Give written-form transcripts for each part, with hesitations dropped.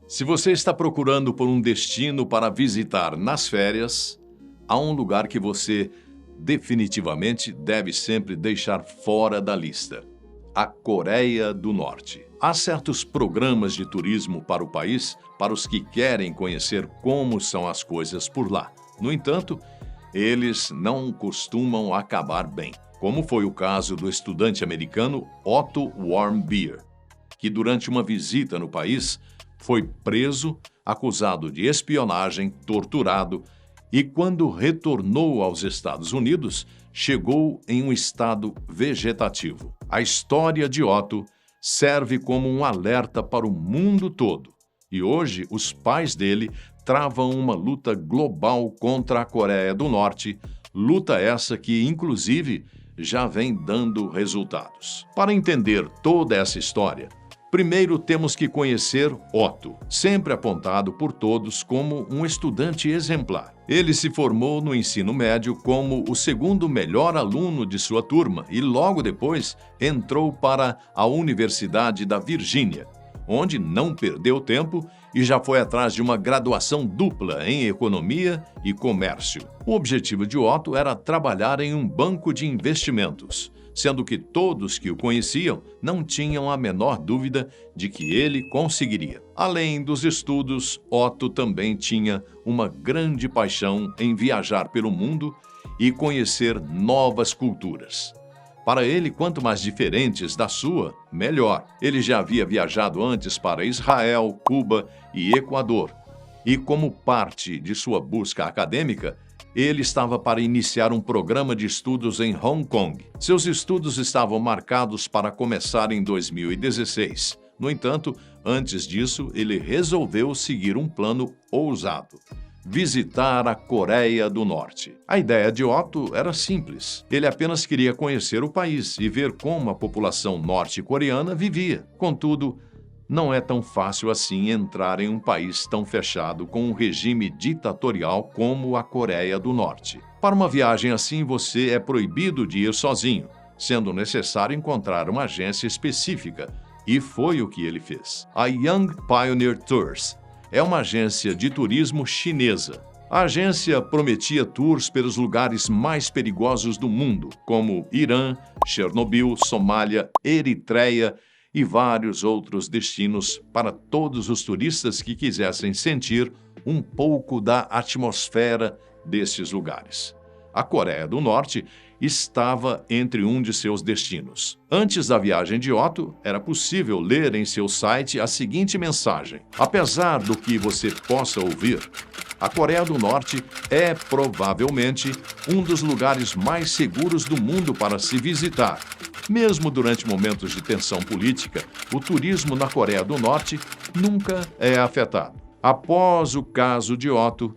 Se você está procurando por um destino para visitar nas férias, há um lugar que você definitivamente deve sempre deixar fora da lista: a Coreia do Norte. Há certos programas de turismo para o país para os que querem conhecer como são as coisas por lá. No entanto, eles não costumam acabar bem, como foi o caso do estudante americano Otto Warmbier, que durante uma visita no país foi preso, acusado de espionagem, torturado e, quando retornou aos Estados Unidos, chegou em um estado vegetativo. A história de Otto serve como um alerta para o mundo todo. E hoje, os pais dele travam uma luta global contra a Coreia do Norte, luta essa que, inclusive, já vem dando resultados. Para entender toda essa história, primeiro temos que conhecer Otto, sempre apontado por todos como um estudante exemplar. Ele se formou no ensino médio como o segundo melhor aluno de sua turma e logo depois entrou para a Universidade da Virgínia, onde não perdeu tempo e já foi atrás de uma graduação dupla em economia e comércio. O objetivo de Otto era trabalhar em um banco de investimentos, sendo que todos que o conheciam não tinham a menor dúvida de que ele conseguiria. Além dos estudos, Otto também tinha uma grande paixão em viajar pelo mundo e conhecer novas culturas. Para ele, quanto mais diferentes da sua, melhor. Ele já havia viajado antes para Israel, Cuba e Equador, e como parte de sua busca acadêmica, ele estava para iniciar um programa de estudos em Hong Kong. Seus estudos estavam marcados para começar em 2016. No entanto, antes disso, ele resolveu seguir um plano ousado: visitar a Coreia do Norte. A ideia de Otto era simples. Ele apenas queria conhecer o país e ver como a população norte-coreana vivia. Contudo, não é tão fácil assim entrar em um país tão fechado com um regime ditatorial como a Coreia do Norte. Para uma viagem assim, você é proibido de ir sozinho, sendo necessário encontrar uma agência específica, e foi o que ele fez. A Young Pioneer Tours é uma agência de turismo chinesa. A agência prometia tours pelos lugares mais perigosos do mundo, como Irã, Chernobyl, Somália, Eritreia e vários outros destinos para todos os turistas que quisessem sentir um pouco da atmosfera desses lugares. A Coreia do Norte estava entre um de seus destinos. Antes da viagem de Otto, era possível ler em seu site a seguinte mensagem: apesar do que você possa ouvir, a Coreia do Norte é provavelmente um dos lugares mais seguros do mundo para se visitar. Mesmo durante momentos de tensão política, o turismo na Coreia do Norte nunca é afetado. Após o caso de Otto,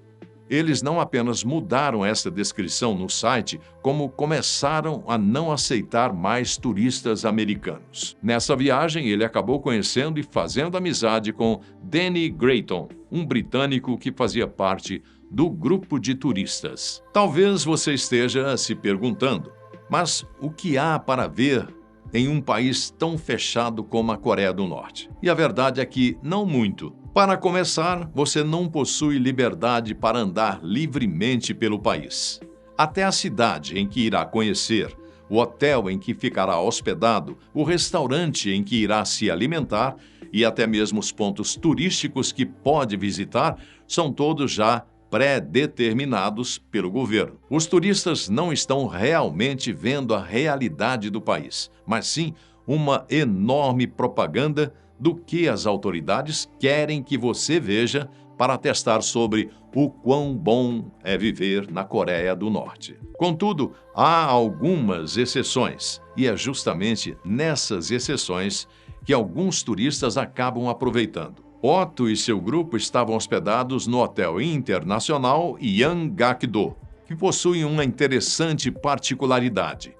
eles não apenas mudaram essa descrição no site, como começaram a não aceitar mais turistas americanos. Nessa viagem, ele acabou conhecendo e fazendo amizade com Danny Grayton, um britânico que fazia parte do grupo de turistas. Talvez você esteja se perguntando: mas o que há para ver em um país tão fechado como a Coreia do Norte? E a verdade é que não muito. Para começar, você não possui liberdade para andar livremente pelo país. Até a cidade em que irá conhecer, o hotel em que ficará hospedado, o restaurante em que irá se alimentar e até mesmo os pontos turísticos que pode visitar são todos já pré-determinados pelo governo. Os turistas não estão realmente vendo a realidade do país, mas sim uma enorme propaganda do que as autoridades querem que você veja para testar sobre o quão bom é viver na Coreia do Norte. Contudo, há algumas exceções, e é justamente nessas exceções que alguns turistas acabam aproveitando. Otto e seu grupo estavam hospedados no Hotel Internacional Yanggakdo, que possui uma interessante particularidade.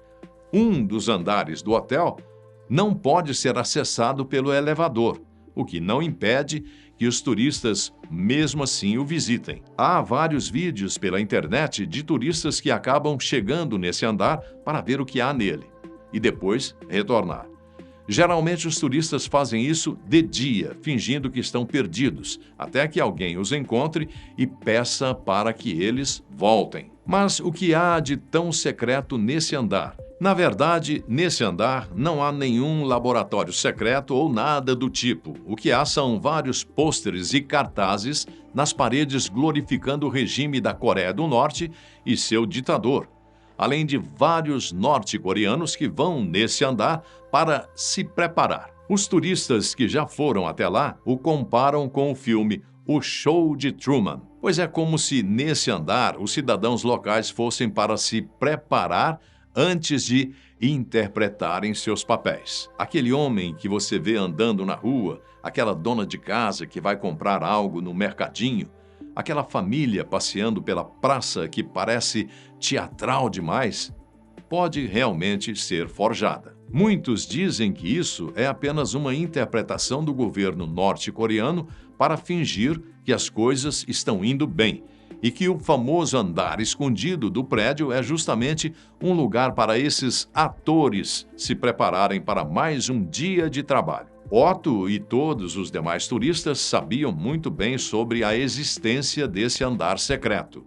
Um dos andares do hotel não pode ser acessado pelo elevador, o que não impede que os turistas, mesmo assim, o visitem. Há vários vídeos pela internet de turistas que acabam chegando nesse andar para ver o que há nele e depois retornar. Geralmente os turistas fazem isso de dia, fingindo que estão perdidos, até que alguém os encontre e peça para que eles voltem. Mas o que há de tão secreto nesse andar? Na verdade, nesse andar não há nenhum laboratório secreto ou nada do tipo. O que há são vários pôsteres e cartazes nas paredes glorificando o regime da Coreia do Norte e seu ditador, além de vários norte-coreanos que vão nesse andar para se preparar. Os turistas que já foram até lá o comparam com o filme O Show de Truman, pois é como se nesse andar os cidadãos locais fossem para se preparar antes de interpretarem seus papéis. Aquele homem que você vê andando na rua, aquela dona de casa que vai comprar algo no mercadinho, aquela família passeando pela praça que parece teatral demais, pode realmente ser forjada. Muitos dizem que isso é apenas uma interpretação do governo norte-coreano para fingir que as coisas estão indo bem e que o famoso andar escondido do prédio é justamente um lugar para esses atores se prepararem para mais um dia de trabalho. Otto e todos os demais turistas sabiam muito bem sobre a existência desse andar secreto.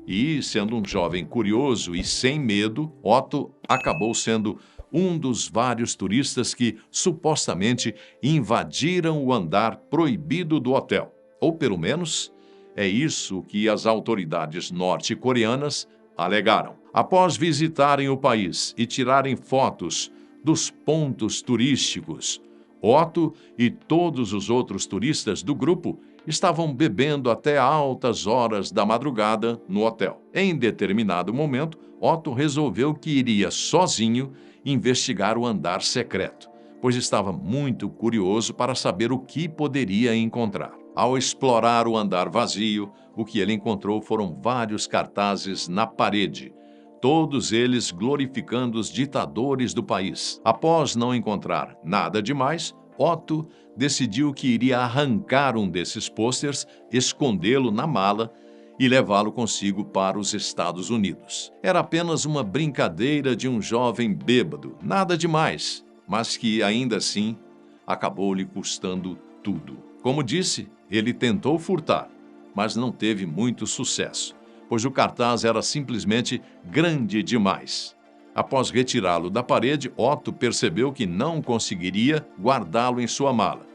E, sendo um jovem curioso e sem medo, Otto acabou sendo um dos vários turistas que supostamente invadiram o andar proibido do hotel. Ou pelo menos, é isso que as autoridades norte-coreanas alegaram. Após visitarem o país e tirarem fotos dos pontos turísticos, Otto e todos os outros turistas do grupo estavam bebendo até altas horas da madrugada no hotel. Em determinado momento, Otto resolveu que iria sozinho investigar o andar secreto, pois estava muito curioso para saber o que poderia encontrar. Ao explorar o andar vazio, o que ele encontrou foram vários cartazes na parede, todos eles glorificando os ditadores do país. Após não encontrar nada demais, Otto decidiu que iria arrancar um desses pôsteres, escondê-lo na mala e levá-lo consigo para os Estados Unidos. Era apenas uma brincadeira de um jovem bêbado, nada demais, mas que ainda assim acabou lhe custando tudo. Como disse, ele tentou furtar, mas não teve muito sucesso, pois o cartaz era simplesmente grande demais. Após retirá-lo da parede, Otto percebeu que não conseguiria guardá-lo em sua mala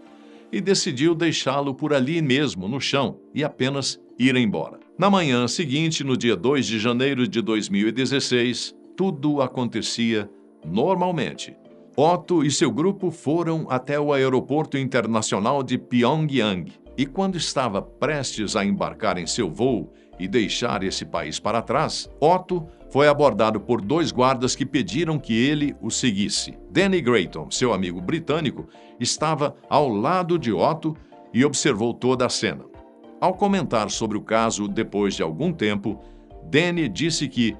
e decidiu deixá-lo por ali mesmo, no chão, e apenas ir embora. Na manhã seguinte, no dia 2 de janeiro de 2016, tudo acontecia normalmente. Otto e seu grupo foram até o aeroporto internacional de Pyongyang e, quando estava prestes a embarcar em seu voo e deixar esse país para trás, Otto foi abordado por dois guardas que pediram que ele o seguisse. Danny Grayton, seu amigo britânico, estava ao lado de Otto e observou toda a cena. Ao comentar sobre o caso depois de algum tempo, Danny disse que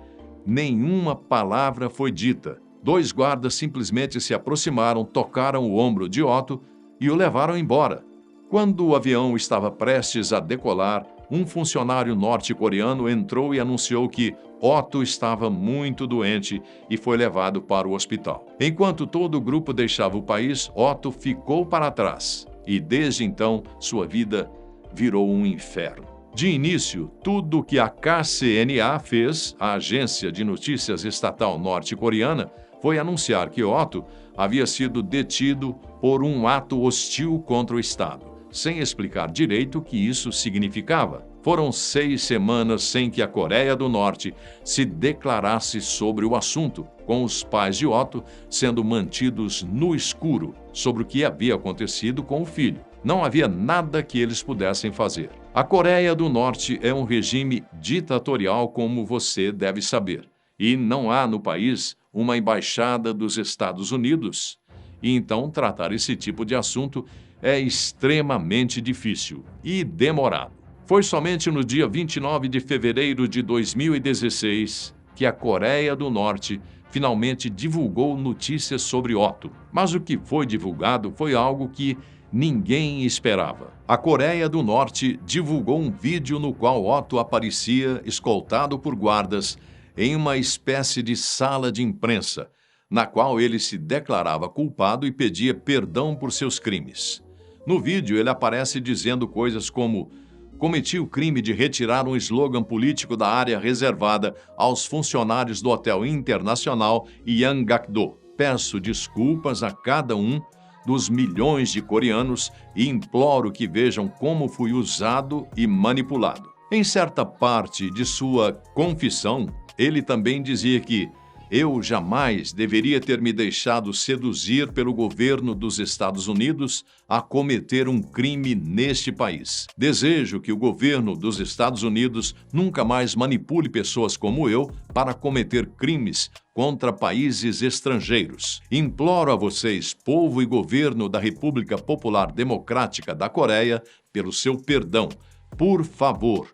nenhuma palavra foi dita. Dois guardas simplesmente se aproximaram, tocaram o ombro de Otto e o levaram embora. Quando o avião estava prestes a decolar, um funcionário norte-coreano entrou e anunciou que Otto estava muito doente e foi levado para o hospital. Enquanto todo o grupo deixava o país, Otto ficou para trás e, desde então, sua vida virou um inferno. De início, tudo o que a KCNA fez, a agência de notícias estatal norte-coreana, foi anunciar que Otto havia sido detido por um ato hostil contra o Estado, sem explicar direito o que isso significava. Foram 6 semanas sem que a Coreia do Norte se declarasse sobre o assunto, com os pais de Otto sendo mantidos no escuro sobre o que havia acontecido com o filho. Não havia nada que eles pudessem fazer. A Coreia do Norte é um regime ditatorial, como você deve saber, e não há no país uma embaixada dos Estados Unidos. E então tratar esse tipo de assunto é extremamente difícil e demorado. Foi somente no dia 29 de fevereiro de 2016 que a Coreia do Norte finalmente divulgou notícias sobre Otto. Mas o que foi divulgado foi algo que ninguém esperava. A Coreia do Norte divulgou um vídeo no qual Otto aparecia escoltado por guardas em uma espécie de sala de imprensa, na qual ele se declarava culpado e pedia perdão por seus crimes. No vídeo, ele aparece dizendo coisas como: cometi o crime de retirar um slogan político da área reservada aos funcionários do Hotel Internacional Yanggakdo. Peço desculpas a cada um dos milhões de coreanos e imploro que vejam como fui usado e manipulado. Em certa parte de sua confissão, ele também dizia que eu jamais deveria ter me deixado seduzir pelo governo dos Estados Unidos a cometer um crime neste país. Desejo que o governo dos Estados Unidos nunca mais manipule pessoas como eu para cometer crimes contra países estrangeiros. Imploro a vocês, povo e governo da República Popular Democrática da Coreia, pelo seu perdão. Por favor,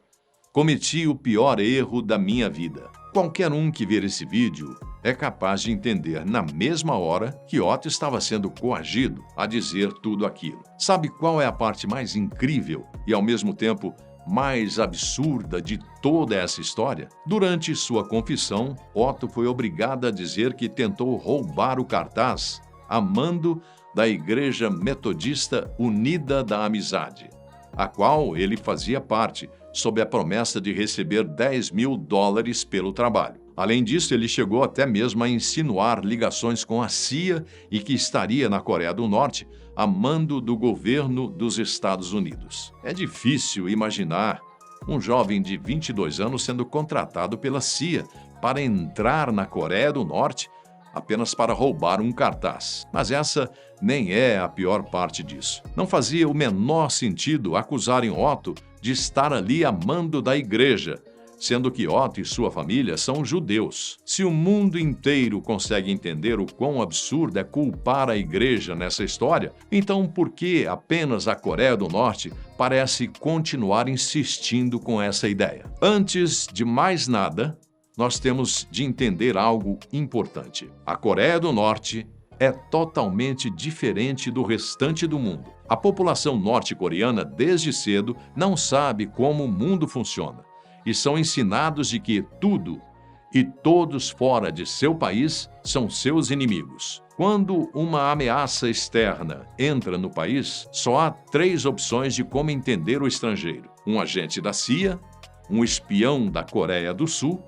cometi o pior erro da minha vida. Qualquer um que ver esse vídeo é capaz de entender na mesma hora que Otto estava sendo coagido a dizer tudo aquilo. Sabe qual é a parte mais incrível e, ao mesmo tempo, mais absurda de toda essa história? Durante sua confissão, Otto foi obrigado a dizer que tentou roubar o cartaz a mando da Igreja Metodista Unida da Amizade, a qual ele fazia parte, sob a promessa de receber $10.000 pelo trabalho. Além disso, ele chegou até mesmo a insinuar ligações com a CIA e que estaria na Coreia do Norte a mando do governo dos Estados Unidos. É difícil imaginar um jovem de 22 anos sendo contratado pela CIA para entrar na Coreia do Norte apenas para roubar um cartaz. Mas essa nem é a pior parte disso. Não fazia o menor sentido acusarem Otto de estar ali a mando da igreja, sendo que Otto e sua família são judeus. Se o mundo inteiro consegue entender o quão absurdo é culpar a igreja nessa história, então por que apenas a Coreia do Norte parece continuar insistindo com essa ideia? Antes de mais nada, nós temos de entender algo importante. A Coreia do Norte é totalmente diferente do restante do mundo. A população norte-coreana, desde cedo, não sabe como o mundo funciona e são ensinados de que tudo e todos fora de seu país são seus inimigos. Quando uma ameaça externa entra no país, só há 3 opções de como entender o estrangeiro: um agente da CIA, um espião da Coreia do Sul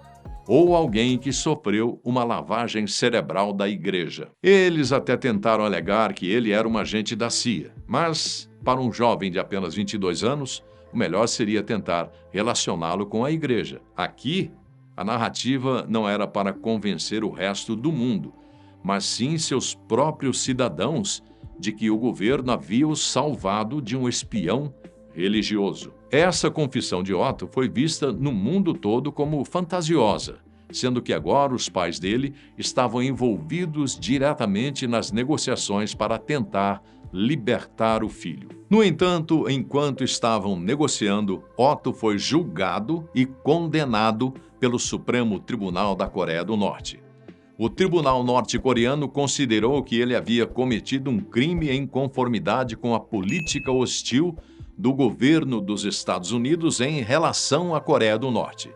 ou alguém que sofreu uma lavagem cerebral da igreja. Eles até tentaram alegar que ele era um agente da CIA, mas, para um jovem de apenas 22 anos, o melhor seria tentar relacioná-lo com a igreja. Aqui, a narrativa não era para convencer o resto do mundo, mas sim seus próprios cidadãos de que o governo havia os salvado de um espião religioso. Essa confissão de Otto foi vista no mundo todo como fantasiosa, sendo que agora os pais dele estavam envolvidos diretamente nas negociações para tentar libertar o filho. No entanto, enquanto estavam negociando, Otto foi julgado e condenado pelo Supremo Tribunal da Coreia do Norte. O tribunal norte-coreano considerou que ele havia cometido um crime em conformidade com a política hostil do governo dos Estados Unidos em relação à Coreia do Norte,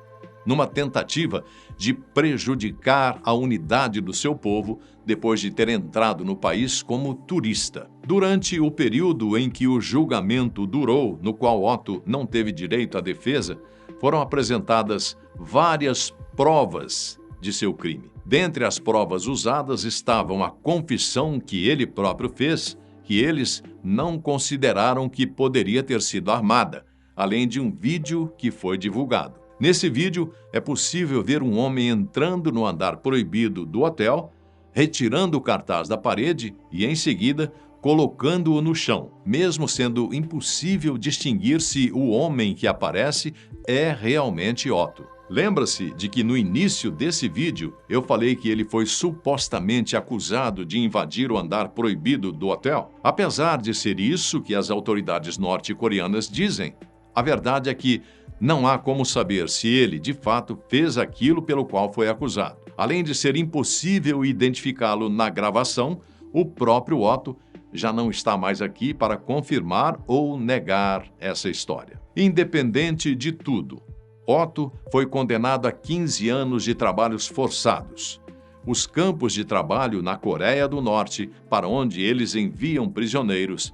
numa tentativa de prejudicar a unidade do seu povo depois de ter entrado no país como turista. Durante o período em que o julgamento durou, no qual Otto não teve direito à defesa, foram apresentadas várias provas de seu crime. Dentre as provas usadas estavam a confissão que ele próprio fez, que eles não consideraram que poderia ter sido armada, além de um vídeo que foi divulgado. Nesse vídeo, é possível ver um homem entrando no andar proibido do hotel, retirando o cartaz da parede e, em seguida, colocando-o no chão, mesmo sendo impossível distinguir se o homem que aparece é realmente Otto. Lembra-se de que no início desse vídeo eu falei que ele foi supostamente acusado de invadir o andar proibido do hotel? Apesar de ser isso que as autoridades norte-coreanas dizem, a verdade é que não há como saber se ele, de fato, fez aquilo pelo qual foi acusado. Além de ser impossível identificá-lo na gravação, o próprio Otto já não está mais aqui para confirmar ou negar essa história. Independente de tudo, Otto foi condenado a 15 anos de trabalhos forçados, Os campos de trabalho na Coreia do Norte, para onde eles enviam prisioneiros,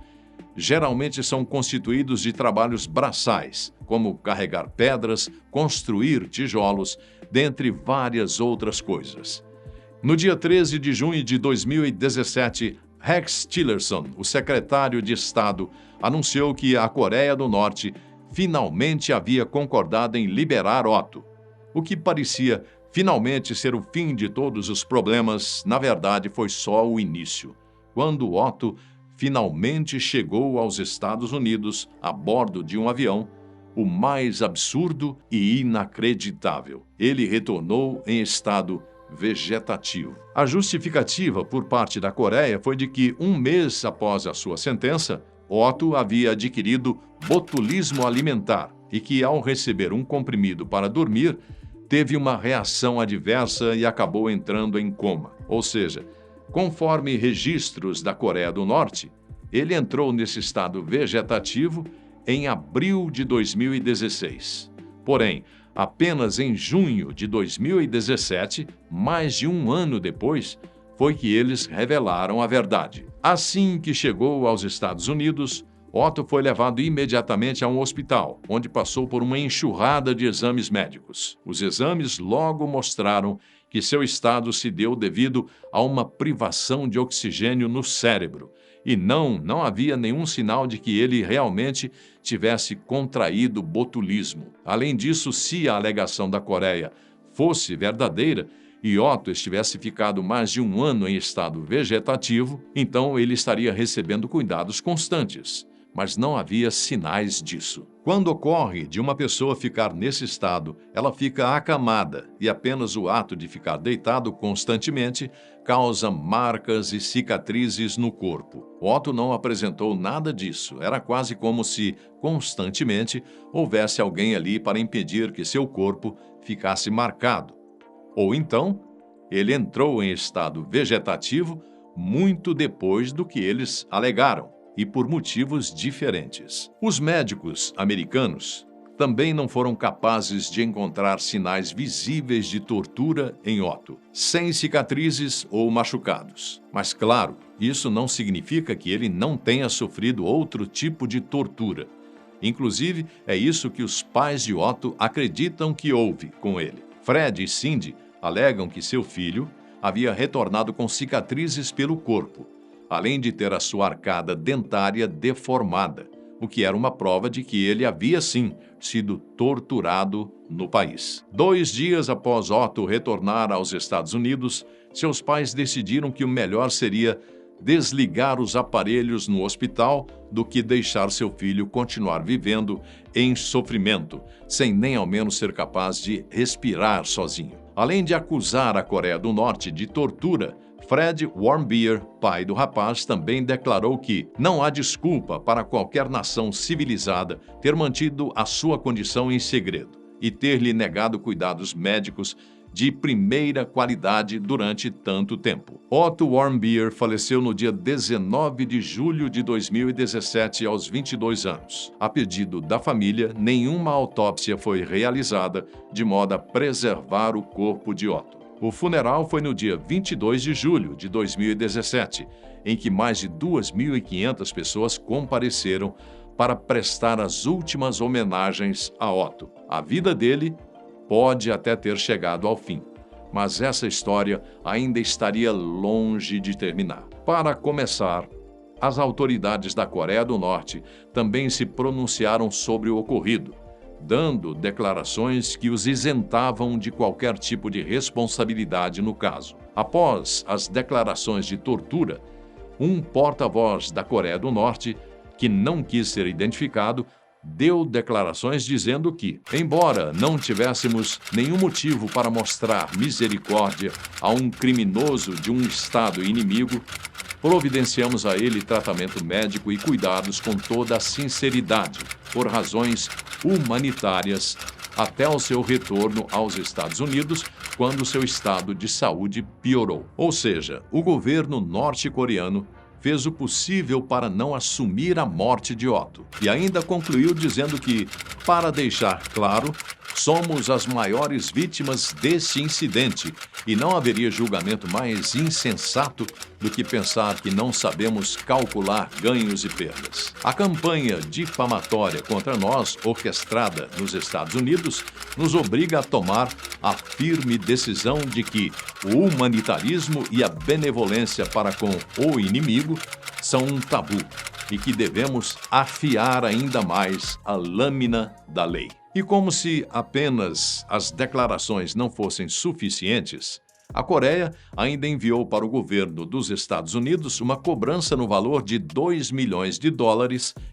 geralmente são constituídos de trabalhos braçais, como carregar pedras, construir tijolos, dentre várias outras coisas. No dia 13 de junho de 2017, Rex Tillerson, o secretário de Estado, anunciou que a Coreia do Norte finalmente havia concordado em liberar Otto. O que parecia finalmente ser o fim de todos os problemas, na verdade foi só o início. Quando Otto finalmente chegou aos Estados Unidos a bordo de um avião, o mais absurdo e inacreditável. Ele retornou em estado vegetativo. A justificativa por parte da Coreia foi de que, um mês após a sua sentença, Otto havia adquirido botulismo alimentar e que, ao receber um comprimido para dormir, teve uma reação adversa e acabou entrando em coma. Ou seja, conforme registros da Coreia do Norte, ele entrou nesse estado vegetativo em abril de 2016. Porém, apenas em junho de 2017, mais de um ano depois, foi que eles revelaram a verdade. Assim que chegou aos Estados Unidos, Otto foi levado imediatamente a um hospital, onde passou por uma enxurrada de exames médicos. Os exames logo mostraram que seu estado se deu devido a uma privação de oxigênio no cérebro, e não havia nenhum sinal de que ele realmente tivesse contraído botulismo. Além disso, se a alegação da Coreia fosse verdadeira e Otto estivesse ficado mais de um ano em estado vegetativo, então ele estaria recebendo cuidados constantes. Mas não havia sinais disso. Quando ocorre de uma pessoa ficar nesse estado, ela fica acamada e apenas o ato de ficar deitado constantemente causa marcas e cicatrizes no corpo. Otto não apresentou nada disso. Era quase como se, constantemente, houvesse alguém ali para impedir que seu corpo ficasse marcado. Ou então, ele entrou em estado vegetativo muito depois do que eles alegaram, e por motivos diferentes. Os médicos americanos também não foram capazes de encontrar sinais visíveis de tortura em Otto, sem cicatrizes ou machucados. Mas, claro, isso não significa que ele não tenha sofrido outro tipo de tortura. Inclusive, é isso que os pais de Otto acreditam que houve com ele. Fred e Cindy alegam que seu filho havia retornado com cicatrizes pelo corpo, além de ter a sua arcada dentária deformada, o que era uma prova de que ele havia, sim, sido torturado no país. 2 dias após Otto retornar aos Estados Unidos, seus pais decidiram que o melhor seria desligar os aparelhos no hospital do que deixar seu filho continuar vivendo em sofrimento, sem nem ao menos ser capaz de respirar sozinho. Além de acusar a Coreia do Norte de tortura, Fred Warmbier, pai do rapaz, também declarou que não há desculpa para qualquer nação civilizada ter mantido a sua condição em segredo e ter-lhe negado cuidados médicos de primeira qualidade durante tanto tempo. Otto Warmbier faleceu no dia 19 de julho de 2017, aos 22 anos. A pedido da família, nenhuma autópsia foi realizada de modo a preservar o corpo de Otto. O funeral foi no dia 22 de julho de 2017, em que mais de 2.500 pessoas compareceram para prestar as últimas homenagens a Otto. A vida dele pode até ter chegado ao fim, mas essa história ainda estaria longe de terminar. Para começar, as autoridades da Coreia do Norte também se pronunciaram sobre o ocorrido, dando declarações que os isentavam de qualquer tipo de responsabilidade no caso. Após as declarações de tortura, um porta-voz da Coreia do Norte, que não quis ser identificado, deu declarações dizendo que, embora não tivéssemos nenhum motivo para mostrar misericórdia a um criminoso de um Estado inimigo, providenciamos a ele tratamento médico e cuidados com toda a sinceridade, por razões humanitárias, até o seu retorno aos Estados Unidos, quando seu estado de saúde piorou. Ou seja, o governo norte-coreano fez o possível para não assumir a morte de Otto. E ainda concluiu dizendo que, para deixar claro, Somos as maiores vítimas deste incidente e não haveria julgamento mais insensato do que pensar que não sabemos calcular ganhos e perdas. A campanha difamatória contra nós, orquestrada nos Estados Unidos, nos obriga a tomar a firme decisão de que o humanitarismo e a benevolência para com o inimigo são um tabu e que devemos afiar ainda mais a lâmina da lei. E como se apenas as declarações não fossem suficientes, a Coreia ainda enviou para o governo dos Estados Unidos uma cobrança no valor de $2 milhões,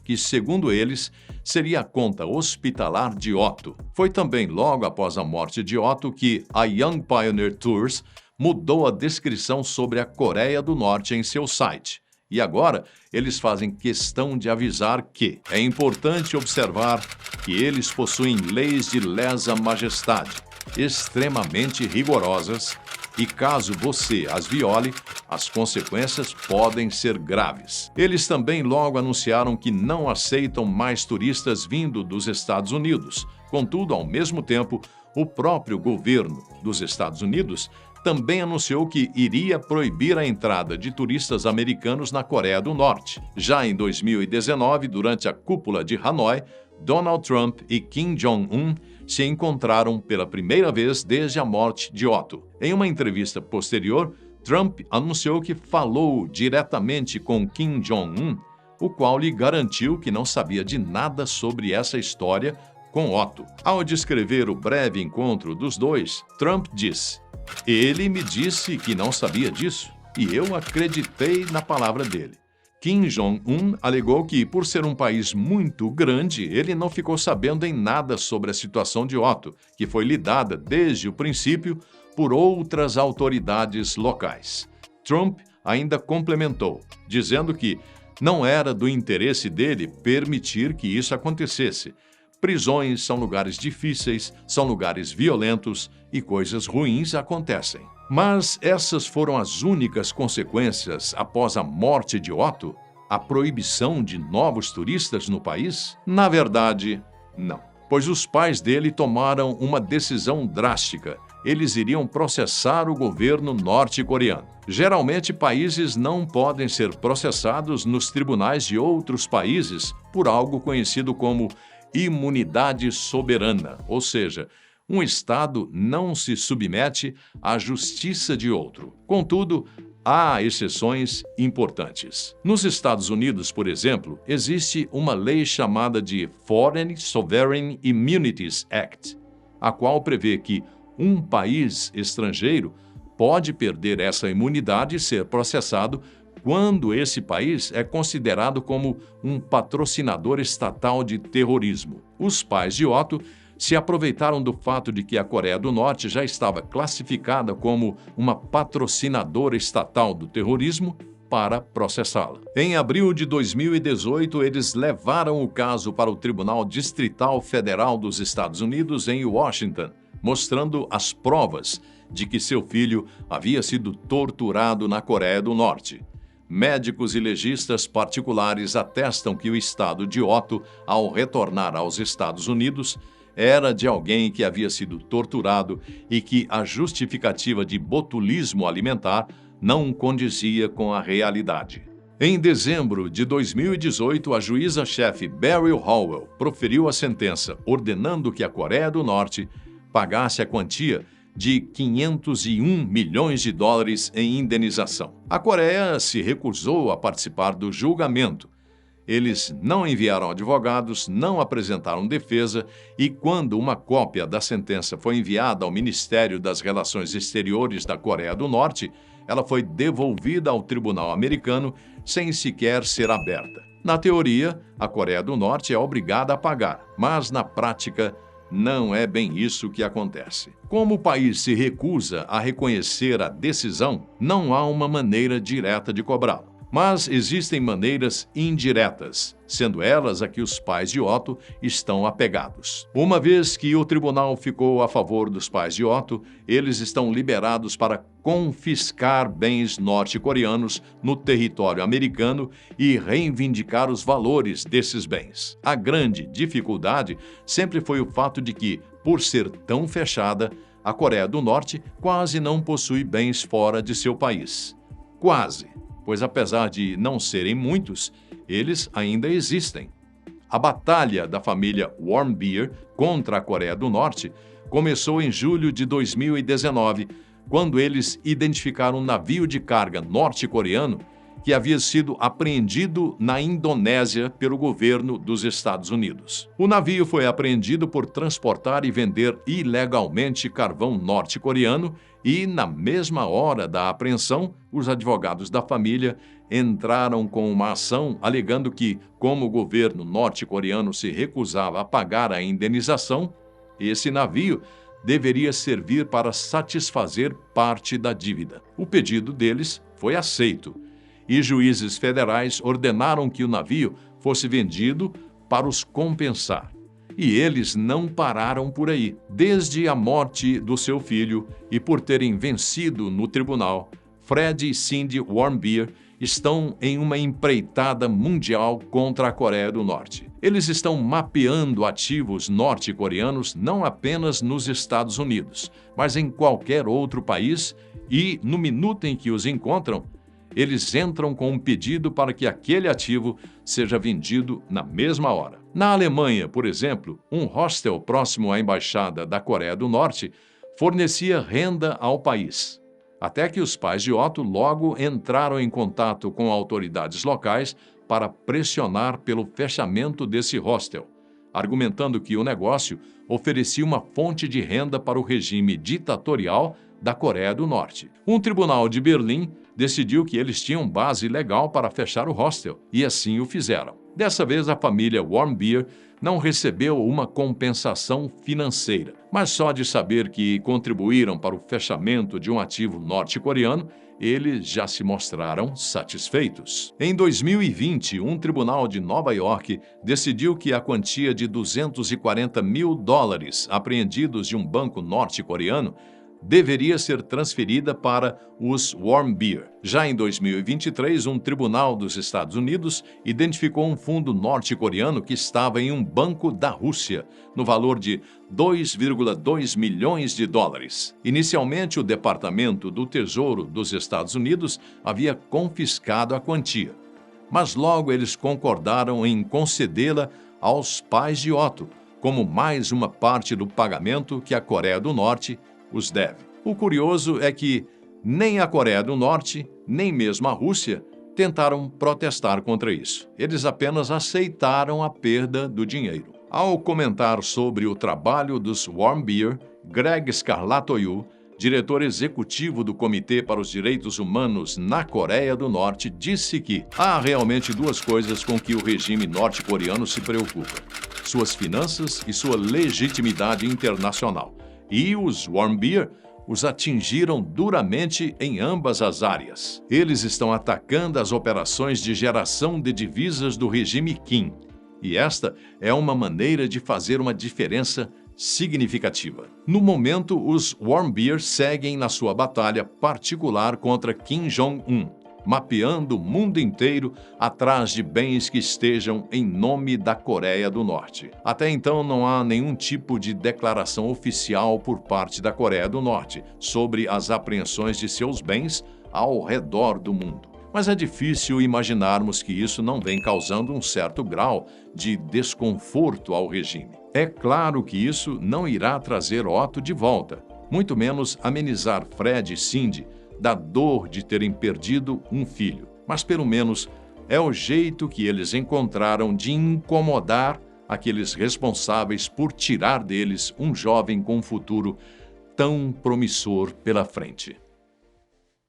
que, segundo eles, seria a conta hospitalar de Otto. Foi também logo após a morte de Otto que a Young Pioneer Tours mudou a descrição sobre a Coreia do Norte em seu site. E agora, eles fazem questão de avisar que é importante observar que eles possuem leis de lesa majestade, extremamente rigorosas, e caso você as viole, as consequências podem ser graves. Eles também logo anunciaram que não aceitam mais turistas vindo dos Estados Unidos. Contudo, ao mesmo tempo, o próprio governo dos Estados Unidos também anunciou que iria proibir a entrada de turistas americanos na Coreia do Norte. Já em 2019, durante a cúpula de Hanoi, Donald Trump e Kim Jong-un se encontraram pela primeira vez desde a morte de Otto. Em uma entrevista posterior, Trump anunciou que falou diretamente com Kim Jong-un, o qual lhe garantiu que não sabia de nada sobre essa história com Otto. Ao descrever o breve encontro dos dois, Trump disse: "Ele me disse que não sabia disso, e eu acreditei na palavra dele." Kim Jong-un alegou que, por ser um país muito grande, ele não ficou sabendo em nada sobre a situação de Otto, que foi lidada desde o princípio por outras autoridades locais. Trump ainda complementou, dizendo que não era do interesse dele permitir que isso acontecesse. Prisões são lugares difíceis, são lugares violentos e coisas ruins acontecem. Mas essas foram as únicas consequências após a morte de Otto? A proibição de novos turistas no país? Na verdade, não. Pois os pais dele tomaram uma decisão drástica. Eles iriam processar o governo norte-coreano. Geralmente, países não podem ser processados nos tribunais de outros países por algo conhecido como imunidade soberana, ou seja, um Estado não se submete à justiça de outro. Contudo, há exceções importantes. Nos Estados Unidos, por exemplo, existe uma lei chamada de Foreign Sovereign Immunities Act, a qual prevê que um país estrangeiro pode perder essa imunidade e ser processado quando esse país é considerado como um patrocinador estatal de terrorismo. Os pais de Otto se aproveitaram do fato de que a Coreia do Norte já estava classificada como uma patrocinadora estatal do terrorismo para processá-la. Em abril de 2018, eles levaram o caso para o Tribunal Distrital Federal dos Estados Unidos em Washington, mostrando as provas de que seu filho havia sido torturado na Coreia do Norte. Médicos e legistas particulares atestam que o estado de Otto, ao retornar aos Estados Unidos, era de alguém que havia sido torturado e que a justificativa de botulismo alimentar não condizia com a realidade. Em dezembro de 2018, a juíza-chefe Beryl Howell proferiu a sentença, ordenando que a Coreia do Norte pagasse a quantia de $501 milhões em indenização. A Coreia se recusou a participar do julgamento. Eles não enviaram advogados, não apresentaram defesa e, quando uma cópia da sentença foi enviada ao Ministério das Relações Exteriores da Coreia do Norte, ela foi devolvida ao tribunal americano sem sequer ser aberta. Na teoria, a Coreia do Norte é obrigada a pagar, mas na prática, não é bem isso que acontece. Como o país se recusa a reconhecer a decisão, não há uma maneira direta de cobrá-lo. Mas existem maneiras indiretas, sendo elas a que os pais de Otto estão apegados. Uma vez que o tribunal ficou a favor dos pais de Otto, eles estão liberados para confiscar bens norte-coreanos no território americano e reivindicar os valores desses bens. A grande dificuldade sempre foi o fato de que, por ser tão fechada, a Coreia do Norte quase não possui bens fora de seu país. Quase. Pois apesar de não serem muitos, eles ainda existem. A batalha da família Warmbier contra a Coreia do Norte começou em julho de 2019, quando eles identificaram um navio de carga norte-coreano que havia sido apreendido na Indonésia pelo governo dos Estados Unidos. O navio foi apreendido por transportar e vender ilegalmente carvão norte-coreano e, na mesma hora da apreensão, os advogados da família entraram com uma ação alegando que, como o governo norte-coreano se recusava a pagar a indenização, esse navio deveria servir para satisfazer parte da dívida. O pedido deles foi aceito e juízes federais ordenaram que o navio fosse vendido para os compensar. E eles não pararam por aí. Desde a morte do seu filho e por terem vencido no tribunal, Fred e Cindy Warmbier estão em uma empreitada mundial contra a Coreia do Norte. Eles estão mapeando ativos norte-coreanos não apenas nos Estados Unidos, mas em qualquer outro país e, no minuto em que os encontram, eles entram com um pedido para que aquele ativo seja vendido na mesma hora. Na Alemanha, por exemplo, um hostel próximo à Embaixada da Coreia do Norte fornecia renda ao país. Até que os pais de Otto logo entraram em contato com autoridades locais para pressionar pelo fechamento desse hostel, argumentando que o negócio oferecia uma fonte de renda para o regime ditatorial da Coreia do Norte. Um tribunal de Berlim decidiu que eles tinham base legal para fechar o hostel, e assim o fizeram. Dessa vez, a família Warmbier não recebeu uma compensação financeira, mas só de saber que contribuíram para o fechamento de um ativo norte-coreano, eles já se mostraram satisfeitos. Em 2020, um tribunal de Nova York decidiu que a quantia de $240 mil apreendidos de um banco norte-coreano deveria ser transferida para os Warmbier. Já em 2023, um tribunal dos Estados Unidos identificou um fundo norte-coreano que estava em um banco da Rússia, no valor de $2,2 milhões. Inicialmente, o Departamento do Tesouro dos Estados Unidos havia confiscado a quantia, mas logo eles concordaram em concedê-la aos pais de Otto, como mais uma parte do pagamento que a Coreia do Norte os deve. O curioso é que nem a Coreia do Norte, nem mesmo a Rússia tentaram protestar contra isso. Eles apenas aceitaram a perda do dinheiro. Ao comentar sobre o trabalho dos Warmbier, Greg Scarlatoiu, diretor executivo do Comitê para os Direitos Humanos na Coreia do Norte, disse que há realmente duas coisas com que o regime norte-coreano se preocupa: suas finanças e sua legitimidade internacional. E os Warmbier os atingiram duramente em ambas as áreas. Eles estão atacando as operações de geração de divisas do regime Kim, e esta é uma maneira de fazer uma diferença significativa. No momento, os Warmbier seguem na sua batalha particular contra Kim Jong-un, mapeando o mundo inteiro atrás de bens que estejam em nome da Coreia do Norte. Até então, não há nenhum tipo de declaração oficial por parte da Coreia do Norte sobre as apreensões de seus bens ao redor do mundo. Mas é difícil imaginarmos que isso não vem causando um certo grau de desconforto ao regime. É claro que isso não irá trazer Otto de volta, muito menos amenizar Fred e Cindy da dor de terem perdido um filho. Mas pelo menos é o jeito que eles encontraram de incomodar aqueles responsáveis por tirar deles um jovem com um futuro tão promissor pela frente.